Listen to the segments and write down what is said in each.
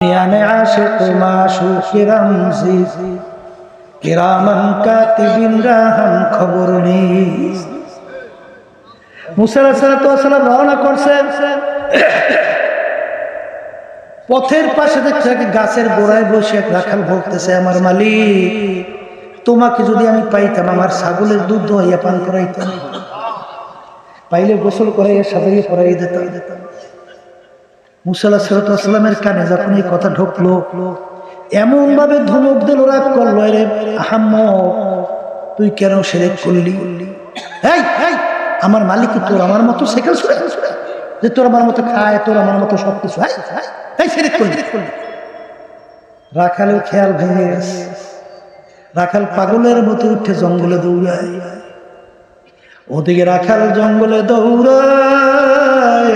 याने आशिक माशूक रमज़ी किरामन कातिबिन राहन खबर नीस। মুসা আলাইহিস সালাম রওনা করছে। পথের পাশে দেখছে গাছের গোড়ায় বসে এক রাখাল বলতেছে, আমার মালিক, তোমাকে যদি আমি পাইতাম আমার ছাগলের দুধ দইয়া পান করাইতাম, পাইলে গোসল করাইয়া সাজাইয়া পরাই দিতাম। মুসা আলাইহিস সালামের কানে যখন এই কথা ঢুকলো, এমন ভাবে ধমক দিল, রাগ করলো, রে আহাম্মক, তুই কেন শিরক করলি? এই আমার মালিক কি তোর আমার মতো সাইকেল ছুড়ে যে তোর আমার মতো খায়, তোর আমার মতো সব কিছু? শিরক করলি। রাখালের খেয়াল ভেঙে গেছে। রাখাল পাগলের মতো উঠে জঙ্গলে দৌড়ায়। ওদিকে রাখাল জঙ্গলে দৌড়ায়,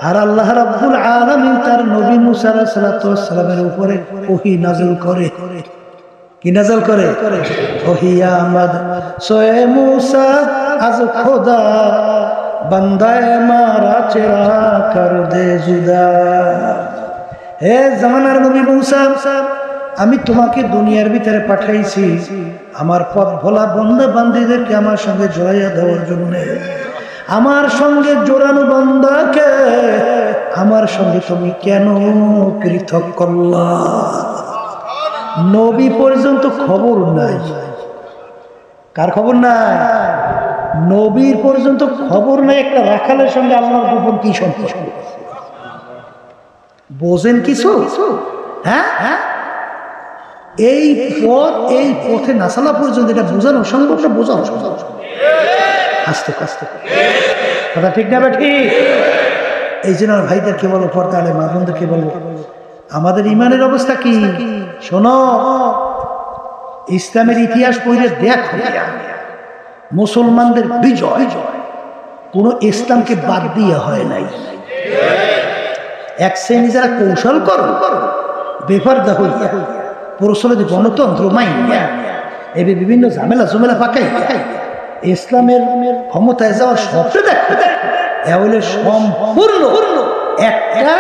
আর আল্লাহ রাব্বুল আলামিন তার নবী মুসা আলাইহিস সালামের উপরে ওহী নাযিল করে। কি নাযিল করে? ওহী আমাদ সোয়ে মুসা আজ খোদা বান্দায়ে মারা চেরা কর দে জুদা। হে জামানার নবী মুসা, আমি তোমাকে দুনিয়ার ভিতরে পাঠাইছি আমার পথ ভোলা বন্দা বান্দীদেরকে আমার সঙ্গে জড়াইয়া দেওয়ার জন্য। আমার সঙ্গে জোড়ানো বান্দাকে আমার সঙ্গে তুমি কেন পৃথক করলা? নবী পর্যন্ত খবর নাই। কার খবর নাই? নবীর পর্যন্ত খবর নাই একটা রাখালের সঙ্গে আল্লাহর গোপন কি সম্পর্ক। বোঝেন কিছু? হ্যাঁ, এই পথে নাসালা পর্যন্ত এটা বোঝানো সম্ভব না, বোঝানো সম্ভব। আস্তে আস্তে কথা ঠিক না? ঠিক। এই জন্য ভাইদেরকে বলো, পর্দালে মা বোনদেরকে বলবো, আমাদের ইমানের অবস্থা কি শোনো। ইসলামের ইতিহাস পড়ে দেখো, মুসলমানদের বিজয় কোন ইসলামকে বাদ দিয়ে হয় নাই। এক শ্রেণী যারা কৌশল করো বেফারদা হইয়া প্রচলিত গণতন্ত্র মাইয়া এবার বিভিন্ন ঝামেলা পাকাই ইসলামের ক্ষমতায় যাওয়ার স্বপ্ন দেখো, এহলে সম্পূর্ণ একটা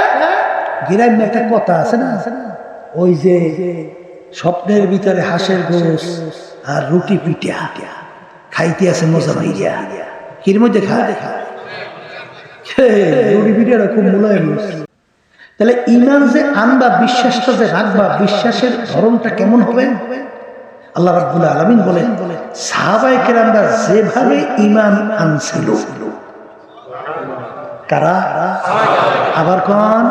গ্রাম্য একটা কথা আছে না, ওই যে স্বপ্নের ভিতরে হাঁসের গোশ আর রুটি পিঠা খাইতে আছে মজা ভাইয়া। কির মধ্যে খায় রুটি পিঠাটা খুব মুলায়ম। তাহলে ইমান যে আনবা, বিশ্বাসটা যে রাখবা, বিশ্বাসের ধরনটা কেমন হবে? আল্লাহ রাব্বুল আলামিন বলেন, সাহাবায়ে কেরামরা যেভাবে ইমান আনছিল। কারা? আবার কোন?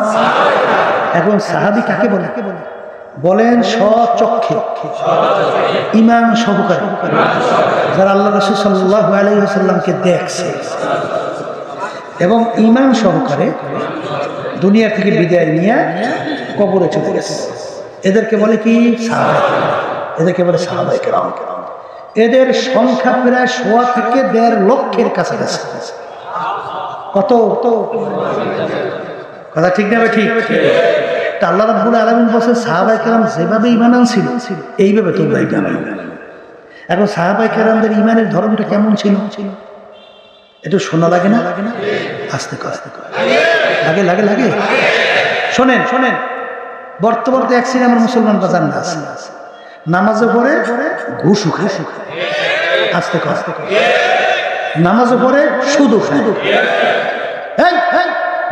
এখন সাহাবী কাকে বলে? বলেন স্বচক্ষে ইমান সহকারে যারা আল্লাহ রাসূল সাল্লাল্লাহু আলাইহি ওয়াসাল্লামকে দেখছে এবং ইমান সহকারে দুনিয়া থেকে বিদায় নিয়ে কবরে চলে গেছে, এদেরকে বলে কি? সাহাবায়ে কেরাম। এদেরকে বলে সাহাবায়ে কেরাম। এদের সংখ্যা প্রায় 1.5 থেকে 1.5 লক্ষের কাছাকাছি। কত? কথা ঠিক না? ঠিক। তা আল্লাহ রাব্বুল আলামিন বলেন, সাহাবায়ে কেরাম যেভাবে ঈমান আনছিল এইভাবে তোমরা ঈমান আনো। এখন সাহাবায়ে কেরামদের ঈমানের ধরনটা কেমন ছিল? একটু শোনা লাগে না? আস্তে আস্তে লাগে। শোনেন, বর্তমান তো এক শ্রেণী আমার মুসলমান বাজার না আছে, নামাজে পড়ে ঘুষ খায়। আস্তে আস্তে নামাজও পড়ে শুধু খায়।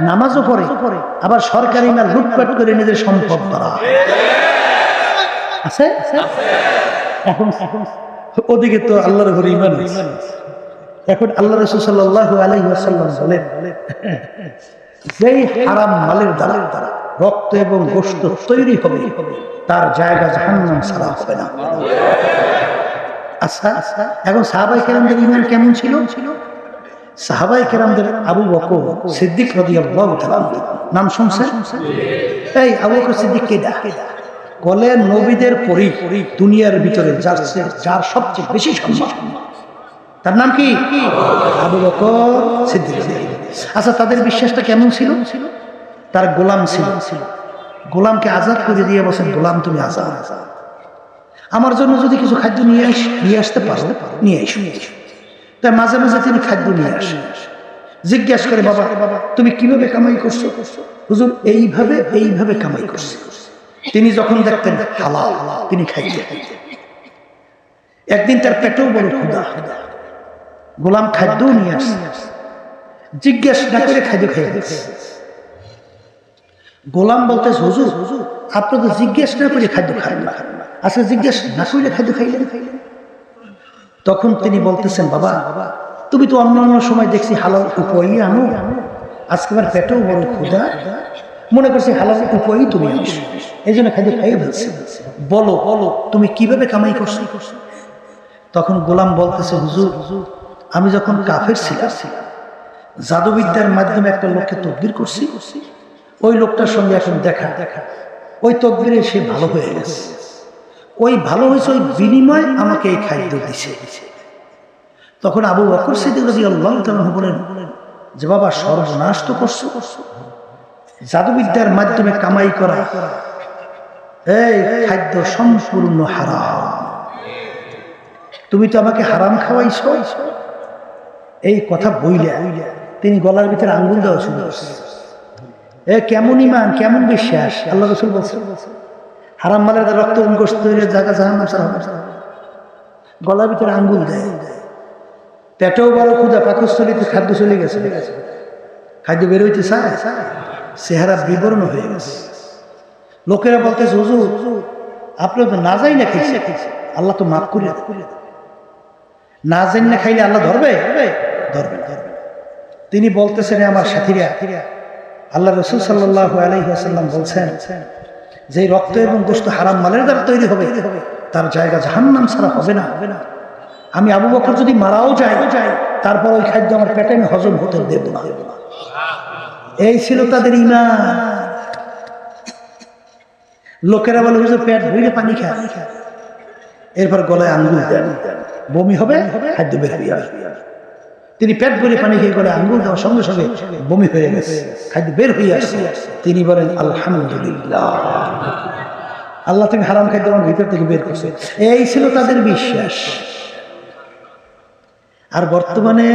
নামাজও পড়ে, আবার সরকারি মাল লুটপাট করে নিজের সম্পদ দ্বারা আছে। এখন ওদিকে তো আল্লাহর উপর ঈমান আছে। এখন আল্লাহ রাসূল সাল্লাল্লাহু আলাইহি ওয়াসাল্লাম বলেন, যেই হারাম মালের দ্বারা রক্ত এবং গোশত তৈরি হবে তার জায়গা জাহান্নাম ছাড়া হবে না। আচ্ছা, এখন সাহাবায়ে কেরামদের ঈমান কেমন ছিল? সাহাবায়ে কেরামদের আবু বকর সিদ্দিক রাদিয়াল্লাহু তাআলা নাম শুনছেন? এই আবু বকর সিদ্দিক কেডা? বলে নবীদের পরই দুনিয়ার ভিতরে যার সবচেয়ে বেশি সম্মান, তার নাম কি? আবু বকর সিদ্দিক। আচ্ছা, তাদের বিশ্বাসটা কেমন ছিল? তার গোলাম ছিল, গোলামকে আজাদ করে দিয়ে বলেন, গোলাম তুমি আজাদ, আমার জন্য যদি কিছু খাদ্য নিয়ে আসতে পারো নিয়ে এসো। তাই মাঝে মাঝে তিনি খাদ্য নিয়ে আসেন। জিজ্ঞাসা করে, বাবা তুমি কিভাবে কামাই করছো? হুজুর এইভাবে এইভাবে কামাই করছে। তিনি যখন দেখতেন হালাল তিনি খাইতেন। একদিন তার পেটেও বড় ক্ষুধা, গোলাম খাদ্য নিয়ে আসছে, জিজ্ঞেস না করে খাদ্য খেয়ে গেছে। গোলাম বলতে হুজুর আপনি তো জিজ্ঞেস না করে খাদ্য খান না, আজকে জিজ্ঞেস না করে খাদ্য খাইলেন। তখন তিনি বলতেছেন বাবা তুমি তো অন্য অন্য সময় দেখছি হালাল উপায় আনো, আজকে আমার পেটেও বড় ক্ষুধা, মনে করছি হালাল উপায় তুমি আসো, এই জন্য খাদ্য খাইয়ে ফেলছি, বলো বলো তুমি কিভাবে কামাই করছো। তখন গোলাম বলতেছে হুজুর আমি যখন কাফের ছিলাম জাদুবিদ্যার মাধ্যমে একটা লোককে তকবীর করছি, ওই লোকটার সঙ্গে এখন দেখা, ওই তকবীরে সে ভালো হয়ে গেছে, ওই ভালো হয়েছে ওই বিনিময় আমাকে এই খাদ্য দিছে। তখন আবু বকর সিদ্দিক রাদিয়াল্লাহু তাআলা বলেন যে বাবা সর্বনাশ তো করছো, জাদুবিদ্যার মাধ্যমে কামাই করা এই খাদ্য সম্পূর্ণ হারাম, তুমি তো আমাকে হারাম খাওয়াইছো। এই কথা বইলে তিনি গলার ভিতরে আঙ্গুল দেওয়া শুরু করছে। কেমন ইমান কেমন বিশ্বাস, আল্লাহ রাসূল বলছেন হারাম মালের রক্ত গোশত তৈরি জায়গা জাহান্নাম ছাড়া হবে। গলার ভিতরে আঙ্গুল দেয়, পেটেও বড় ক্ষুধা, পাকস্থলীতে খাদ্য চলে গেছে, খাদ্য বের হইতে চায়, চেহারা বিবর্ণ হয়ে গেছে। লোকেরা বলতেছে হুজুর আপনি তো না যাই না খাইছে, আল্লাহ তো মাফ করিয়া দেবে, না জানি না খাইলে আল্লাহ ধরবে ধরবে না। তিনি বলতেছেন আমার সাথীরা আল্লাহ রাসূল সাল্লাল্লাহু আলাইহি ওয়াসাল্লাম বলছেন যে রক্ত এবং গোশত হারাম মালের দ্বারা তৈরি হবে তার জায়গা জাহান্নাম ছাড়া হবে না। আমি আবু বকর যদি মারাও যাই তারপর ওই খাদ্য আমার পেটে আমি হজম হতে দেব না। এই ছিল তাদের ঈমান। লোকেরা বলে হুজুর পেট ভরে পানি খায়, এরপর গলায় আঙ্গুল দেন, বমি হবে খাদ্য বের হয়ে আসবে। তিনি পেট ভরে পানি খেয়ে গলায় আঙ্গুল দেওয়ার সঙ্গে সঙ্গে বমি হয়ে গেছে, খাদ্য বের হয়ে আসছে। তিনি বলেন আলহামদুলিল্লাহ, আল্লাহ থেকে হারাম খাদ্য আমার ভিতর থেকে বের করছে। এই ছিল তাদের বিশ্বাস। আর বর্তমানে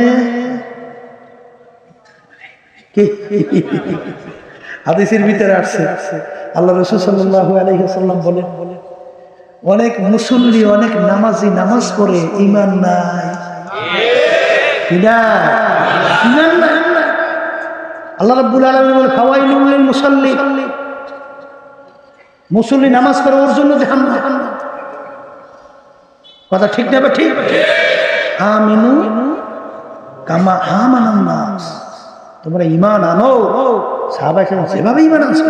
হাদিসের ভিতরে আসছে আল্লাহ রাসূল সাল্লাল্লাহু আলাইহি ওয়াসাল্লাম বলেন অনেক মুসল্লি অনেক নামাজি নামাজ পড়ে ঈমান নাই, আল্লাহ রাব্বুল আলামিন বলে ফাওয়াইলুল লিল মুসাল্লি, মুসল্লি নামাজ পড়ে ওর জন্য জাহান্নাম। কথা ঠিক না? ঠিক। আমিনু কামা আমানান নাস, তোমরা ঈমান আনো। সাহাবায়ে কেরাম যেভাবে ঈমান আনছে,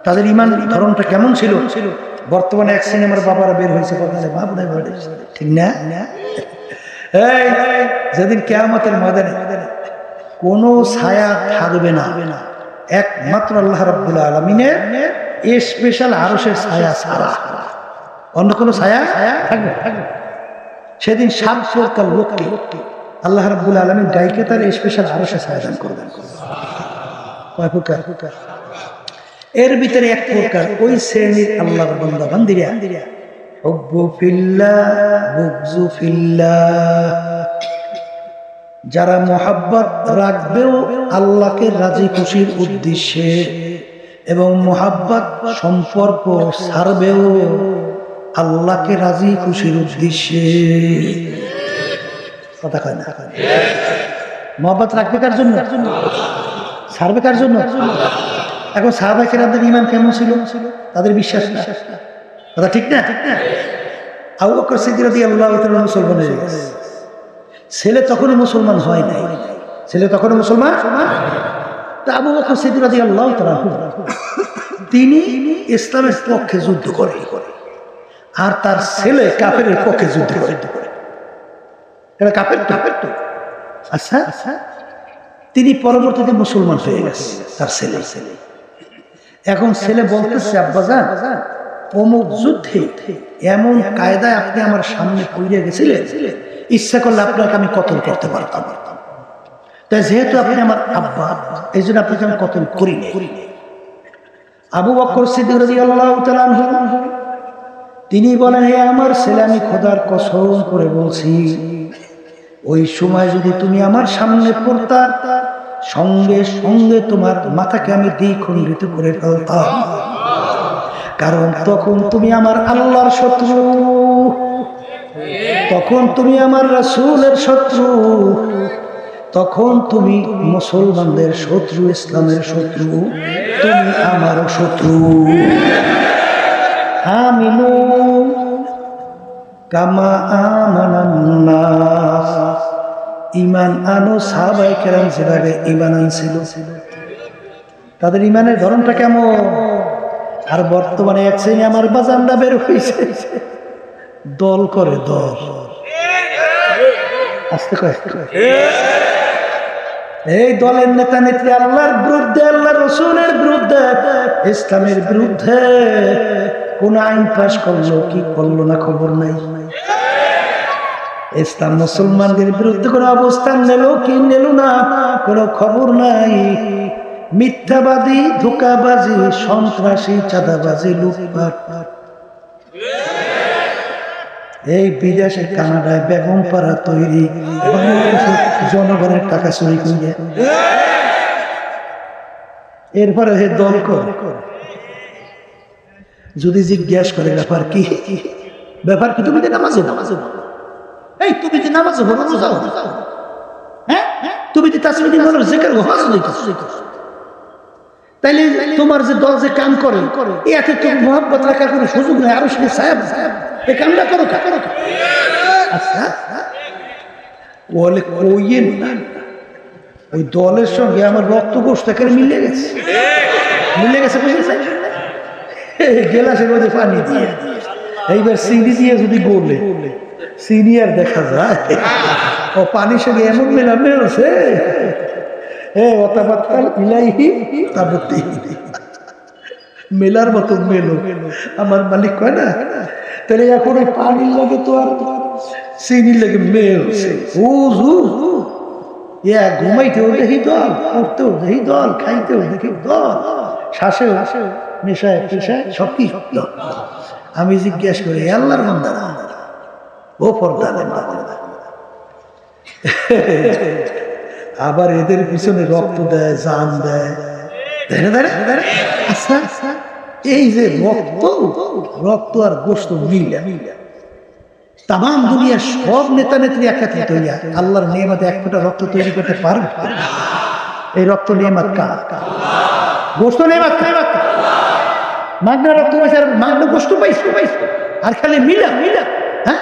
তাদের ঈমান ধরনটা কেমন ছিল? বর্তমানে এক সিনেমার বাবারা বের হয়েছে বাবুরাই বলে, ঠিক না? এই যেদিন কিয়ামতের ময়দানে কোনো ছায়া থাকবে না, একমাত্র আল্লাহ রাব্বুল আলামিনের স্পেশাল আরশের ছায়া ছাড়া অন্য কোনো ছায়া থাকবে। সেদিন 7 প্রকার লোককে আল্লাহ রাব্বুল আলামিন ডাইকে তার স্পেশাল আরশের ছায়া দান করবেন। কয় প্রকার? এর ভিতরে এক প্রকার ওই শ্রেণীর আল্লাহর বান্দা বান্দিরা হুব্বু ফিল্লাহ বুগযু ফিল্লাহ, যারা মোহাব্বত রাখবেও আল্লাহকে রাজি খুশির উদ্দেশ্যে এবং মোহাব্বত সম্পর্ক ছাড়বেও আল্লাহকে রাজি খুশির উদ্দেশ্যে। কথা কয় না? মোহাব্বত রাখবে কার জন্য? ছাড়বে কার জন্য? এখন সাহাবায়ে কেরামদের ঈমান কেমন ছিল? তাদের বিশ্বাস না। কথা ঠিক না? আবু বকর সিদ্দিক রাদিয়াল্লাহু তাআলা মুসলমান হয়ে গেছে। ছেলে তখনও মুসলমান হয় নাই, ছেলে তখনও মুসলমান। তা আবু বকর সিদ্দিক রাদিয়াল্লাহু তাআলা তিনি ইসলামের পক্ষে যুদ্ধ করে, আর তার ছেলে কাফেরের পক্ষে যুদ্ধ করে। এটা কাফের তো। আচ্ছা, তিনি পরবর্তীতে মুসলমান হয়ে গেছে তার ছেলে। এখন ছেলে বলতেছে আব্বাজান অমুক যুদ্ধে এমন কায়দায় আপনি আমার সামনে পড়ে গেছিলেন, ইচ্ছা করলে আপনাকে আমি কতল করতে পারতাম, তাই যেহেতু আপনি আমার আব্বা এই জন্য আপনাকে আমি কতল করিনি। আবু বকর সিদ্দিক রাদিয়াল্লাহু তাআলা আনহু তিনি বলেন হে আমার ছেলে, আমি খোদার কসম করে বলছি ওই সময় যদি তুমি আমার সামনে পড়তা সঙ্গে সঙ্গে তোমার মাথাকে আমি দ্বিখণ্ডিত করে ফেলতাম, কারণ তখন তুমি আমার আল্লাহর শত্রু, তখন তুমি আমার রাসূলের শত্রু, তখন তুমি মুসলমানদের শত্রু, ইসলামের শত্রু, তুমি আমার শত্রু। আমিনু কামা আমানান নাস, ঈমান আনো। সাহাবায়ে কেরাম যেভাবে ঈমান আনছিল, তাদের ঈমানের ধরনটা কেমন? আর বর্তমানে এক শ্রেণী আমার বাজানরা বের হয়েছে, দল করে, দল। আস্তে কয়, এই দলের নেতা নেত্রী আল্লাহর বিরুদ্ধে, আল্লাহর রাসূলের বিরুদ্ধে, ইসলামের বিরুদ্ধে কোন আইন পাশ করলো কি করলো না খবর নাই। ইসলাম মুসলমানদের বিরুদ্ধে কোন অবস্থান নিল কি নিল না কোন খবর নাই। মিথ্যাবাদী, ধোঁকাবাজি, সন্ত্রাসী, চাঁদাবাজি, লুটপাট। এই বিদেশে কানাডায় বেগম পাড়া তৈরি, জনগণের টাকা চুরি করে, এরপরে হে দল করে। যদি জিজ্ঞাসা করে ব্যাপার কি, ব্যাপার কি? তুমি যে নামাজে এই তুমি যে নামাজে যাও, হ্যাঁ তুমি যে তাসবিহ বলো, জিকির ওয়াজ করো, তাইলে তোমার যে দল যে কাম করে এতে তুমি মুহাব্বত রাখার কোনো সুযোগ নেই। আরো শুনে সাহেব এই কামটা করো। আচ্ছা বলে কইয়েন না, ওই দলের সঙ্গে আমার রক্ত গোষ্ঠ মিলে গেছে, বুঝেছেন? গেলাসের মধ্যে পানি দিয়ে এইবার চিনি দিয়ে যদি গোলে চিনি আর দেখা যায়, ও পানির সঙ্গে এমন মেলছে, মেলার মতো মেলো। আমার মালিক কয় না, তাহলে এখন ওই পানির লাগে তো আর চিনির লাগে মেলছে। ঘুমাইতেও দেখি দল, উঠতেও দেখি দল, খাইতেও দেখি দল, শ্বাসেও মেশায় পেশায় সব কি। আমি জিজ্ঞাসা করি, আল্লাহর বান্দারা ও পর্দা আবার এদের পিছনে রক্ত দেয়, জান দেয়। আচ্ছা এই যে রক্ত আর গোশত মিলে তাম দুনিয়ার সব নেতা নেত্রী একত্রিত হইয়া আল্লাহর নিয়ামতে এক ফোঁটা রক্ত তৈরি করতে পারবে? এই রক্ত নিয়ামত কার? গোশত নিয়ামত মাগনা রক্ত পাইছে আর মাগনা গোশত পাইছো, আর খালি মিলা। হ্যাঁ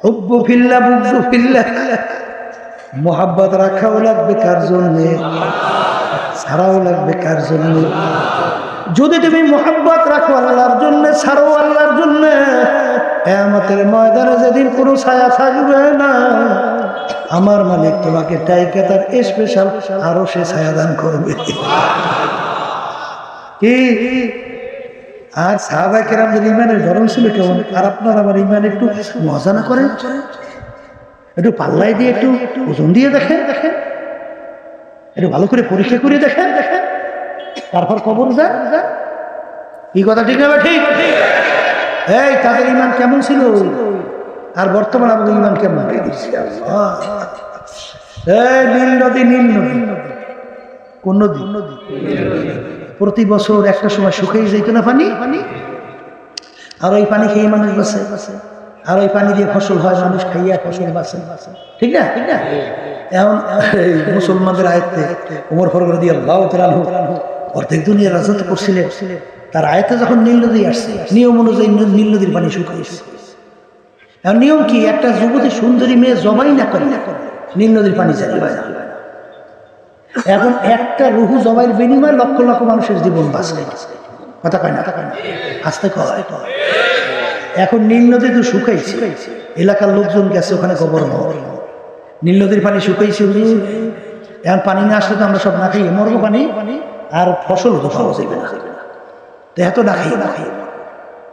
হুব্বু ফিল্লাহ, বুগযু ফিল্লাহ। মোহাব্বত রাখাও লাগবে কার জন্যে, ছাড়াও লাগবে কার জন্যে। যদি তুমি মোহাব্বত রাখো আল্লাহর জন্য, ছাড়ো আল্লাহর জন্য, কিয়ামতের ময়দানে যেদিন কোনো ছায়া থাকবে না, আমার মালিক তোমাকে টাইকা তার স্পেশাল আরো সে ছায়া দান করবে। কি আর সাহাবায়ে কেরামদের ঈমানের ধরন ছিল কেমন? আর আপনার আমার ঈমান একটু মজা না করেন? একটু পাল্লাই দিয়ে একটু ওজন দিয়ে দেখেন, একটু ভালো করে পরীক্ষা করে দেখেন, তারপর খবর যান। কি কথা ঠিক না? ঠিক। এই তাদের ঈমান কেমন ছিল আর বর্তমান আমাদের ঈমান কেমন? নীল নদী কোন নদী? প্রতি বছর একটা সময় শুকিয়ে যেত না পানি, আর ওই পানি খেয়ে মানুষ বাঁচে, আর ওই পানি দিয়ে ফসল হয়, মানুষ খাইয়া ফসল বাঁচে, ঠিক না? এখন মুসলমানদের আয়ত্তে ওমর ফারুক রাদিয়াল্লাহু তাআলা আনহু অর্ধেক দুনিয়া রাজত্ব করছিলেন। তার আয়ত্তে যখন নীল নদী আসছে, নিয়ম অনুযায়ী নীল নদীর পানি শুকিয়েছে। এখন নিয়ম কি? একটা যুবতী সুন্দরী মেয়ে জবাই না করে নীল নদীর পানি চালিয়ে হয় না। এখন একটা রুহু জবাইয়ের বিনিময়ে লক্ষ লক্ষ মানুষের জীবন বাঁচে। কথা কয় না? আস্তে কয়। এখন নীল নদী তো শুকাইছে, এলাকার লোকজন গেছে ওখানে গভর্নর, নীল নদীর পানি শুকাইছে, এখন পানি না আসলে তো আমরা সব না খাইয়ে মরবো পানি, আর ফসল তো পাওয়া যাবে না, তো এত না খাইয়ে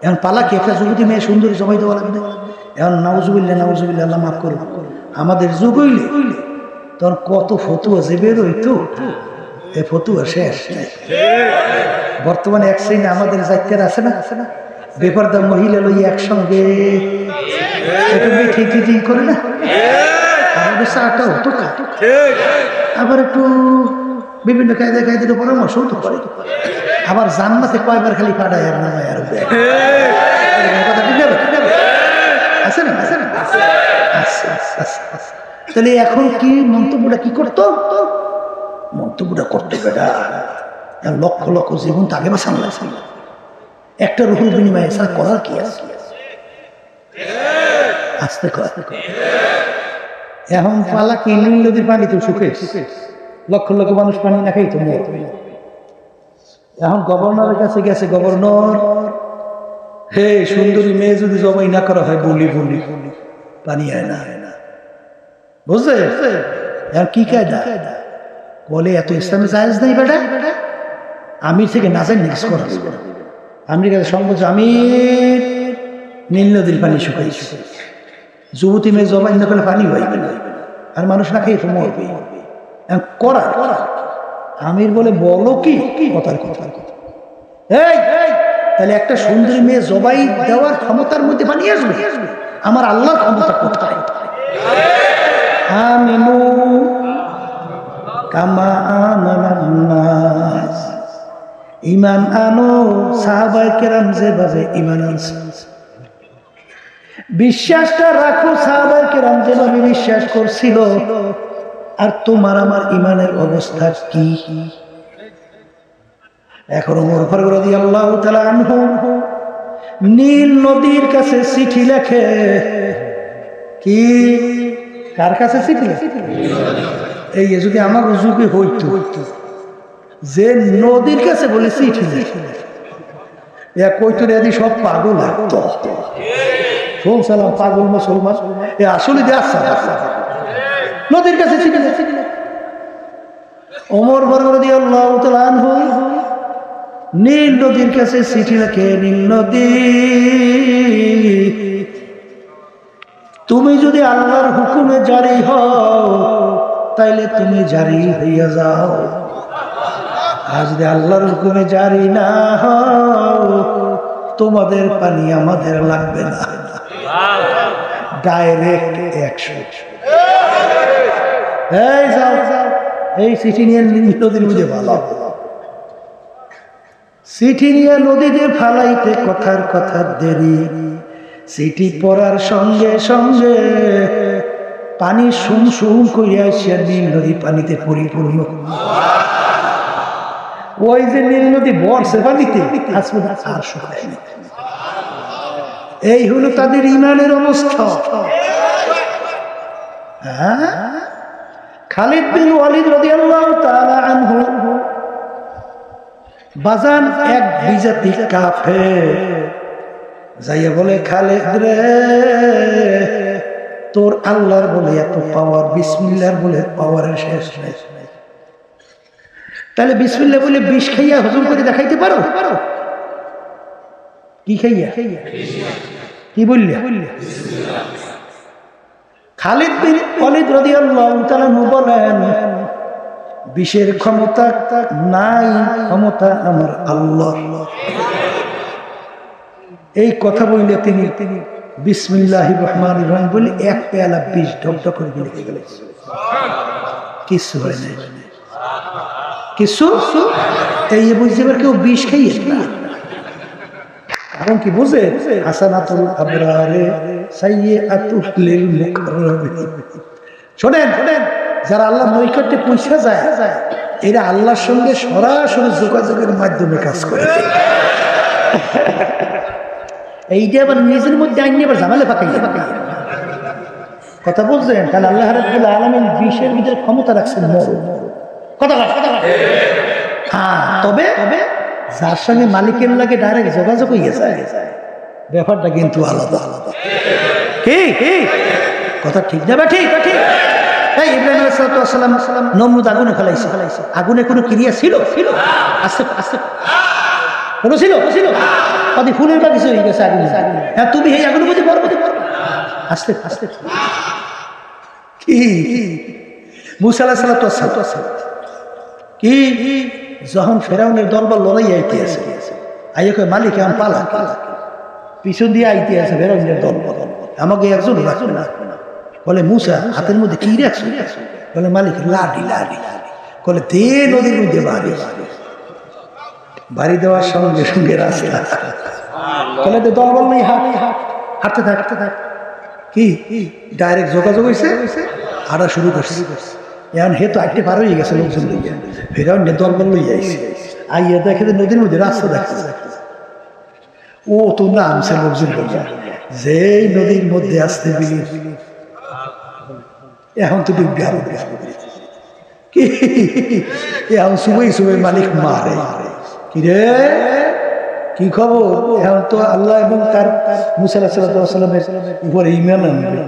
এখন পালা কি? একটা যুবতী মেয়ে সুন্দরী জবাই দেওয়া লাগবে। এখন নাউজুবিল্লাহ আল্লাহ মাফ করুন, আমাদের যুগ হইলে তখন কত ফতুয়া যে বেরোইতো, এ ফতুয়া শেষ। বর্তমানে এক শ্রেণী আমাদের জাতীয় আছে না, বেপরদা মহিলা লই একসঙ্গে ঠিক করে না, আমাদের চাটা হতো আবার একটু বিভিন্ন কায়দা কায়দার পরামর্শ তো করে, আবার জান্নাতে কয়বার খালি কাটায় আর নামায় আর কথা ঠিক আছে, আছে না? তাহলে এখন কি মন্তব্যটা কি করতো? মন্তব্যটা করতে বেটা লক্ষ লক্ষ জীবন তাকে বা সামলা একটা রুহুর বিনিময়ে স্যার করার কি আছে? আসতে এখন পালা কি নীল নদীর পানি তো শুকে লক্ষ লক্ষ মানুষ পানি না খাই তো এখন গভর্নরের কাছে গেছে, গভর্নর হে সুন্দরী মেয়ে যদি জবাই না করা হয় বলি পানি হয় না, বুঝলে? এখন কি কায়দা বলে এত ইসলামে জায়েজ নেই বেটা, আমির থেকে না জানি নিজ করা আমেরিকাতে সংবাদ আমি নীল নদীর পানি শুকাই, যুবতী মেয়ে জবাই না করলে পানি হইবে না আর মানুষ না খেয়ে মরবে। করা আমির বলে বলো কি কথার কথা, এই তাহলে একটা সুন্দরী মেয়ে জবাই দেওয়ার ক্ষমতার মধ্যে পানি আসবে? আমার আল্লাহর ক্ষমতা কোথায়? আমিনু কামা আমানান নাস, ঈমান আনো সাহাবায়ে কেরাম যেভাবে ঈমান আনছে, বিশ্বাসটা রাখো সাহাবায়ে কেরাম যেভাবে বিশ্বাস করছিল। আর তোমার আমার ঈমানের অবস্থা কি? এখন ওমর ফারুক রাদিয়াল্লাহু তাআলা আনহু নীল নদীর কাছে চিঠি লেখে। কি কার কাছে চিঠি লেখে? এই যদি আমার যুগে হইতো যে নদীর কাছে বলে চিঠি লেখে, কইতো রে সব পাগল লাগতো। শোন সালাম পাগল মুসলমান, আসলে নদীর কাছে চিঠি লেখে। ওমর ফারুক রাদিয়াল্লাহু তাআলা আনহু নীল নদীর কাছে চিঠি লেখে, নীল নদী তুমি যদি আল্লাহর হুকুমে জারি হও তাইলে তুমি জারি হইয়া যাও, আর যদি আল্লাহর হুকুমে জারি না হও তোমাদের পানি আমাদের লাগবে না। Direct action. এই যাও এই চিঠি নিয়ে নদীর মধ্যে ভালো, চিঠি নিয়ে নদীতে ফালাইতে কথার দেরি, চিঠি পড়ার সঙ্গে সঙ্গে পানি সুম করিয়া আসিয়া নীল নদী পানিতে পরিপূর্ণ। ওই যে নীল নদী বর্ষে পানিতে আর শুকায় না। এই হলো তাদের ঈমানের অবস্থা। খালিদ বিন ওয়ালিদ রাদিয়াল্লাহু তাআলা আনহু বাজান এক বিজাতি কাফের যাইয়া বলে, খালিদ রে তোর আল্লাহর বলে এত পাওয়ার, বিসমিল্লাহর বলে পাওয়ারের শেষ নাই, তাহলে বিসমিল্লাহ বলে বিষ খাইয়া হজম করে দেখাইতে পারো? কি খাইয়া? কি বললে? খালিদ বিন ওয়ালিদ রাদিয়াল্লাহু তাআলা বলেন, বিষের ক্ষমতা নাই, ক্ষমতা আমার আল্লাহর। এই কথা বললে তিনি বিসমিল্লাহির রহমানির রহিম বলে এক পেয়ালা বিষ ঢকঢক করে ঢেলে গেলেন। কিছু হয় না, কিছু এই বুঝতে পারে কেউ বিষ খাইয়ে না। এখন কি বুঝে? হাসানাতুল আবরারে সাইয়্যাতুল লিল মুকাররামিন। শোনেন, যারা আল্লাহর নৈকট্যে পৌঁছে যায় এরা আল্লাহর সঙ্গে সরাসরি যোগাযোগের মাধ্যমে কাজ করে। এইটা আবার নিজের মধ্যে আইনি আবার ঝামেলা পাকাইয়া কথা বলছেন। তাহলে আল্লাহ রাব্বুল আলামিন বিষের ভিতরে ক্ষমতা রাখছেন মরণ কথা। হ্যাঁ, তবে যার সঙ্গে মালিকের লাগে ডাইরেক্ট যোগাযোগ হয়ে যায় ব্যাপারটা কিন্তু আলাদা আলাদা। কি কথা ঠিক যাবে? ঠিক। এই ইব্রাহিম আলাইহিস সালাম নমরুদ আগুনে ফেলাইছে, আগুনে কোনো ক্রিয়া ছিল? আস্তে কোনো ছিল? কদি ফুলের বাগিচা হয়ে গেছে আগুনে। হ্যাঁ, তুমি এই আগুনের মধ্যে পড়বে আস্তে। কি মুসা আলাইহিস সালাম কি যখন ফেরাউনের দরবার লড়াই আইতে আছে, আইয়া কয় মালিক এখন পালা, পিছন দিয়ে আইতে আছে ফেরাউনের দরবার, আমাকে একজন রাখবে না। বলে মুসা হাতের মধ্যে কি রাখছো? বলে মালিক লাডি লাডি বলে দে নদীর মধ্যে বাড়ি দেওয়ার সঙ্গে সঙ্গে রাস্তা বলে তো দলবল নেই হাঁটতে থাক কি ডাইরেক্ট যোগাযোগ হয়েছে হাঁটা শুরু করছে এখন হে তো আটটে পার হয়ে গেছে লোকজন ফেরাও দলবল লই যাইছে আইয়া দেখে নদীর মধ্যে রাস্তা দেখছে ও তো নামছে লোকজন যেই নদীর মধ্যে আসতে বিলি এখন তো ডুববে আরো কি এখন সুবই মালিক মারে কি রে কি খবর এখন তো আল্লাহ এবং তার মুসা আলাইহিস সালামের উপরে ঈমান আনবে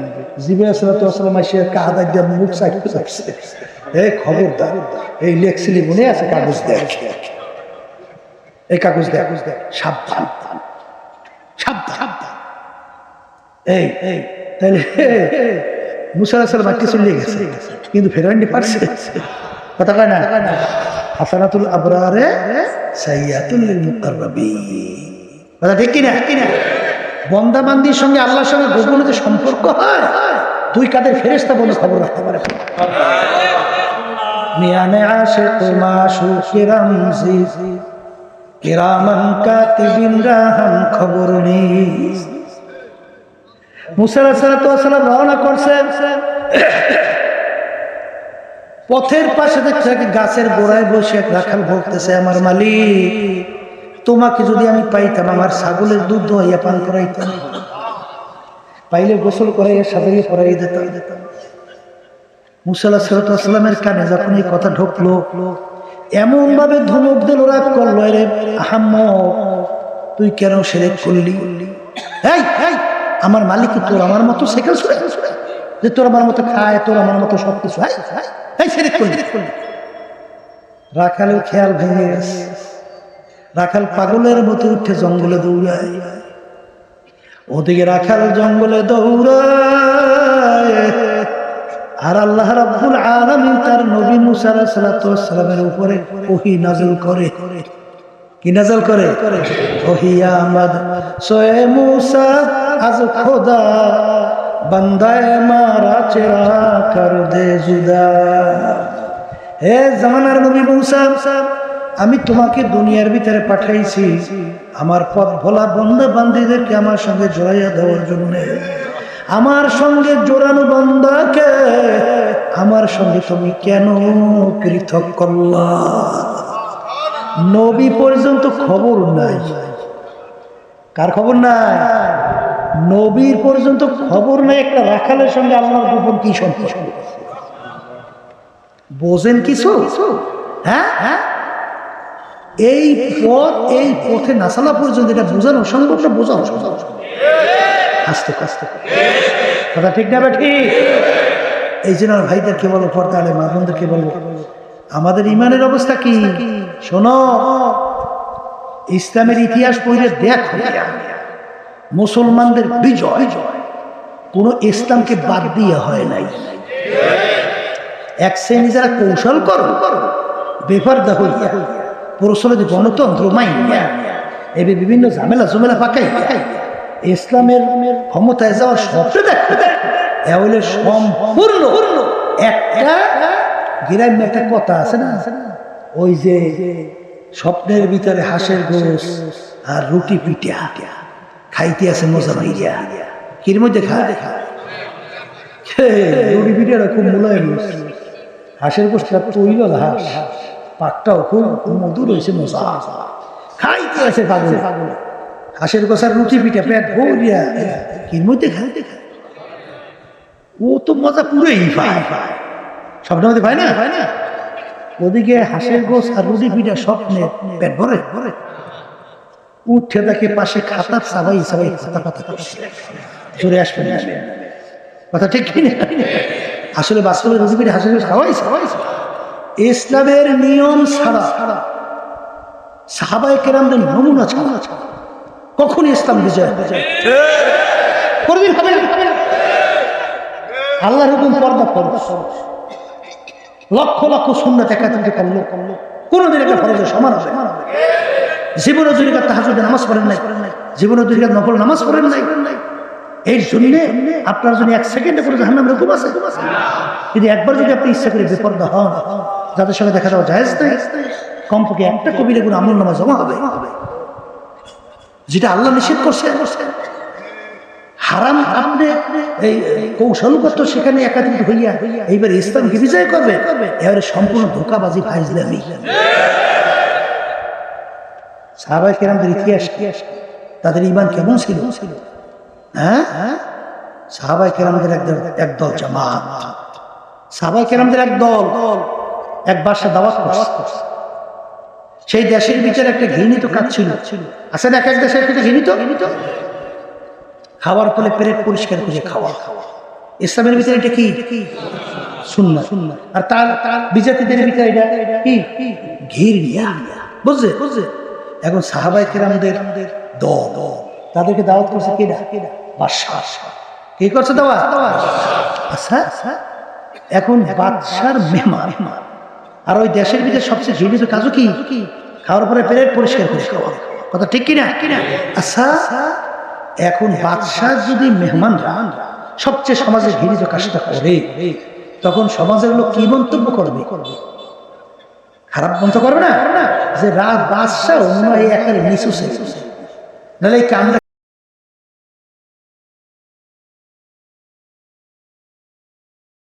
জিবরাইল আলাইহিস সালাম এসে কাঁধ দিয়ে মুখ সাইডে যাচ্ছে এই খবরদার এই লেখছিলি মনে আছে কাগজ দেখ এই কাগজ দেখ সাবধান এই তাহলে মুসা আলাইহিস সালাম আটকে চলে গেছে কিন্তু ফেরান্ডি পারছে কথা কয় না হাসানাতুল আবরারে সাইয়াতুল লিল মুকাররাবিন কথা ঠিক কি না বান্দা বান্দির সঙ্গে আল্লাহর সঙ্গে গোপনে যে সম্পর্ক হয় দুই কাঁধের ফেরেশতা বলে খবর রাখতে পারে মিয়ানে আশিক মাশুক রামজি কিরামান কাতিবিন রাহাম খবর নেই মুসা আলাইহিস সালাম রওনা করছেন পথের পাশে দেখছে গাছের গোড়ায় বসে এক রাখাল বলতেছে আমার মালিক তোমাকে যদি আমি পাইতাম আমার ছাগলের দুধ দোয়াইয়া পান করাইতাম পাইলে গোসল করাইয়া সাদাইয়া করাই দিতাম মুসা আলাইহিস সালামের কানে যখন এই কথা ঢুকলো এমন ভাবে ধমক দিল রাগ করলো রে আহাম্মদ তুই কেন শিরক করলি এই আমার মালিক তোর আমার মতো সেকেল ছুড়ে যে তোর আমার মতো খায় তোর আমার মতো সবকিছু রাখালের খেয়াল ভেঙে গেছে রাখাল পাগলের মতো উঠে জঙ্গলে দৌড়ায় ওদিকে রাখাল জঙ্গলে দৌড়ায় আর আল্লাহ রাব্বুল আলামিন তার নবী মুসা আলাইহিস সালামের উপরে ওহী নাযিল করে কি নাযিল করে ওহী আমাদ সোয়ে মুসা আজ খোদা বন্দায় মারা চেরা কর দে জুদা হে জামানার নবী মুসা আমি তোমাকে দুনিয়ার ভিতরে পাঠাইছি আমার পথ ভোলা বান্দা বান্দীদেরকে আমার সঙ্গে জড়াইয়া দেওয়ার জন্য আমার সঙ্গে জোড়ানো বান্দাকে আমার সঙ্গে তুমি কেন পৃথক করলা নবী পর্যন্ত খবর নাই কার খবর নাই নবীর পর্যন্ত খবর নাই একটা রাখালের সঙ্গে আল্লাহর গোপন কি সম্পর্ক বোঝেন কিছু হ্যাঁ এই পথে নাসালা পর্যন্ত এটা বোঝানো সম্ভব না বোঝানো আস্তে আস্তে কথা ঠিক না ঠিক এই জন্য ভাইদেরকে বলো পর্দা আলে মা বোনদেরকে বলবো আমাদের ইমানের অবস্থা কি শোনো ইসলামের ইতিহাস পড়ে দেখো মুসলমানদের বিজয় কোন ইসলামকে বাদ দিয়ে হয় নাই এক শ্রেণী যারা কৌশল করো বেপরদা হইয়া প্রচলিত গণতন্ত্র মাইয়া এবে বিভিন্ন ঝামেলা পাকাই ইসলামের ক্ষমতায় যাওয়ার স্বপ্ন দেখো এহলে সম্পূর্ণ একটা গ্রামে একটা কথা আছে না ওই যে স্বপ্নের ভিতরে হাঁসের গোশ আর রুটি পিঠা খাইতে আছে মজা মাইয়া কির মধ্যে খায় রুটি পিঠাটা খুব মোলায়েম হাঁসের গোশটা তৈল হাঁস পাকটাও খুব মধুর হয়েছে মজা খাইতে আছে পাগল হাঁসের গোশার রুটি পিঠা পেট ভরিয়া কির মধ্যে খাইতে খায় ও তো মজা পুরোই পায় স্বপ্নের মধ্যে পায় না ওদিকে হাঁসের গোশ আর রুটি পিঠা স্বপ্নে পেট ভরে উঠে দেখে পাশে খাতা সাবাই খাতা পাতা চলে আসবে কথা ঠিক কিনা আসলে বাস্তবে রুটি পিঠা হাঁসের গোশ খাওয়াই ইসলামের নিয়ম ছাড়া সাহাবায়ে কেরামদের নমুনা ছাড়া কখন ইসলাম বিজয় কোনদিন হবে না আল্লাহর হুকুম পর্দা লক্ষ লক্ষ সুন্নাত একাত্তরে করলো কোনদিন একটা ফরজের সমান হবে জীবনে দুই রাকাত তাহাজ্জুদের নামাজ পড়েন নাই জীবনে দুই রাকাত নফল নামাজ পড়েন নাই এই জন্য আপনার জন্য এক সেকেন্ডে করে জাহান্নামের হুকুম আছে? কিন্তু একবার যদি আপনি ইচ্ছা করে বেপরদা হন, যাদের সঙ্গে দেখা যাওয়া জায়েজ নেই, কমপক্ষে একটা কবিরা গুনাহ আমলনামায় জমা হবে, যেটা আল্লাহ নিষেধ করছে। হারাম আপনি এই কৌশলগত সেখানে একাধিক হইয়া এইবার ইসলামকে বিজয় করবে, এবারে সম্পূর্ণ ধোঁকাবাজি, ফাইজলামি। সাহাবায়ে কেরামদের ইতিহাস, তাদের ঈমান কেমন ছিল? হ্যাঁ, সাহাবায়ে কেরামদের একদল জামাত, সাহাবায়ে কেরামদের এক দল এক বাসা দাওয়াত করছে। সেই দেশের ভিতরে একটা ঘৃণিত কাজ ছিল, আছে না? এক এক দেশের একটা ঘৃণিত খাওয়ার ফলে পেট পরিষ্কার করে খাওয়া। ইসলামের ভিতরে এটা কি? সুন্নাহ। আর তার বিজাতিদের ভিতরে এটা কি? ঘৃণা। বুঝছে? এখন সাহাবায়ে কেরামদের দল, তাদেরকে দাওয়াত করছে কেডা? বাদশা। কি করছে দাওয়াত? আচ্ছা, এখন বাদশার মেহমান, আর ওই দেশের ভিতরে সবচেয়ে ঘৃণিত কাজও কি? খাওয়ার পরে পেট পরিষ্কার করে খাওয়া। কথা ঠিক কিনা? আচ্ছা, এখন বাদশাহ যদি মেহমানরা সবচেয়ে সমাজের ঘৃণিত কাজটা করে, তখন সমাজের লোক কি মন্তব্য করবে? খারাপ মন্তব্য করবে না? যে বাদশাহ অন্য একের নিচু, নাহলে এই কামটা